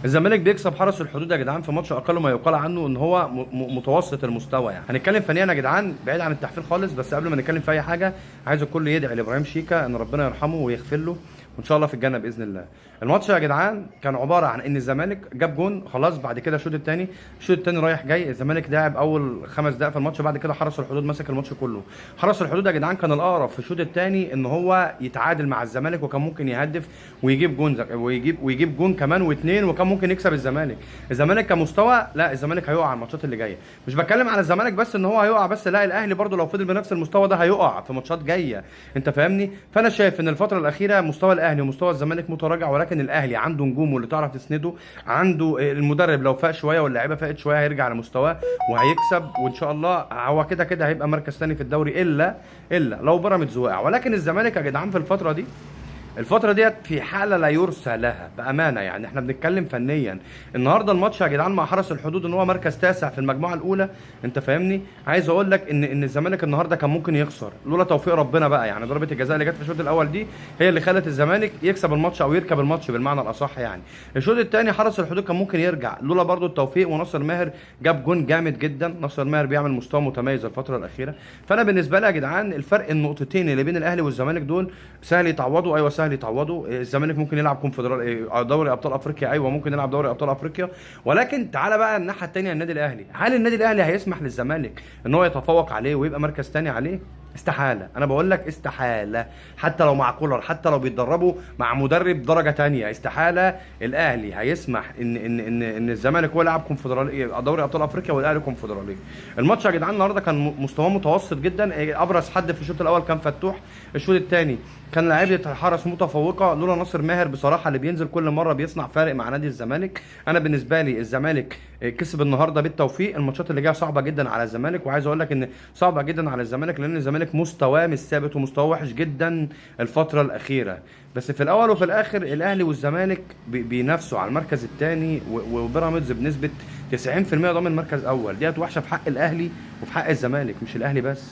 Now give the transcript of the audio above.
الزمالك بيكسب حرس الحدود يا جدعان في ماتش اقل ما يقال عنه ان هو متوسط المستوى. يعني هنتكلم فنيا يا جدعان بعيد عن التحفيل خالص، بس قبل ما نتكلم في اي حاجه عايز الكل يدعي لابراهيم شيكا ان ربنا يرحمه ويغفر له وان شاء الله في الجنه باذن الله. الماتش يا جدعان كان عباره عن ان الزمالك جاب جون خلاص، بعد كده الشوط الثاني رايح جاي، الزمالك لعب اول 5 دقائق في الماتش، بعد كده حرس الحدود مسك الماتش كله. حرس الحدود يا جدعان كان الاقرب في الشوط الثاني ان هو يتعادل مع الزمالك، وكان ممكن يهدف ويجيب جون ويجيب جون كمان واثنين، وكان ممكن يكسب الزمالك كمستوى. لا، الزمالك هيقع الماتشات اللي جايه. مش بتكلم على الزمالك بس ان هو هيقع بس، لا، الاهلي برضو لو فضل بنفس المستوى ده هيقع في ماتشات جايه، انت فاهمني. فانا شايف ان الفتره الاخيره مستوى الاهلي ومستوى الزمالك متراجع، ولكن الاهلي عنده نجومه اللي تعرف تسنده، عنده المدرب لو فاق شويه واللاعيبه فاقت شويه هيرجع لمستواه وهيكسب، وان شاء الله هو كده كده هيبقى مركز ثاني في الدوري، الا لو بيراميدز وقع. ولكن الزمالك يا جدعان في الفترة ديت في حالة لا يرثى لها بأمانة. يعني احنا بنتكلم فنيا. النهارده الماتش يا جدعان مع حرس الحدود ان هو مركز تاسع في المجموعة الأولى، انت فاهمني. عايز اقول لك ان الزمالك النهارده كان ممكن يخسر لولا توفيق ربنا بقى. يعني ضربة الجزاء اللي جت في الشوط الأول دي هي اللي خلت الزمالك يكسب الماتش او يركب الماتش بالمعنى الأصح. يعني الشوط الثاني حرس الحدود كان ممكن يرجع لولا برضو التوفيق، وناصر ماهر جاب جون جامد جدا. ناصر ماهر بيعمل مستوى متميز الفترة الأخيرة. فأنا بالنسبة لي يا جدعان الفرق النقطتين اللي بين الأهلي والزمالك دول سهل يتعوضوا. ايوه سهل يتعوضوا. الزمالك ممكن يلعب دوري ابطال افريقيا، ايوه ممكن يلعب دوري ابطال افريقيا. ولكن تعالى بقى الناحيه الثانيه، النادي الاهلي، هل النادي الاهلي هيسمح للزمالك ان هو يتفوق عليه ويبقى مركز ثاني عليه؟ استحاله. انا بقول لك استحاله. حتى لو مع كولر، حتى لو بيتدربوا مع مدرب درجه ثانيه، استحاله الاهلي هيسمح ان الزمالك هو يلعب كونفدراليه دوري ابطال افريقيا والاهلي كونفدراليه. الماتش يا جدعان النهارده كان مستواه متوسط جدا. ابرز حد في الشوط الاول كان فتوح. الشوط الثاني كان لعيبه الحرس متفوقه لولا ناصر ماهر بصراحه اللي بينزل كل مره بيصنع فارق مع نادي الزمالك. انا بالنسبه لي الزمالك كسب النهارده بالتوفيق. الماتشات اللي جايه صعبه جدا على الزمالك، وعايز اقول لك ان صعبه جدا على الزمالك لان الزمالك مستواه مش ثابت ومستواه وحش جدا الفتره الاخيره. بس في الاول وفي الاخر الاهلي والزمالك بينافسوا على المركز الثاني، وبيراميدز بنسبه 90% ضامن مركز اول. ديت وحشه في حق الاهلي وفي حق الزمالك، مش الاهلي بس.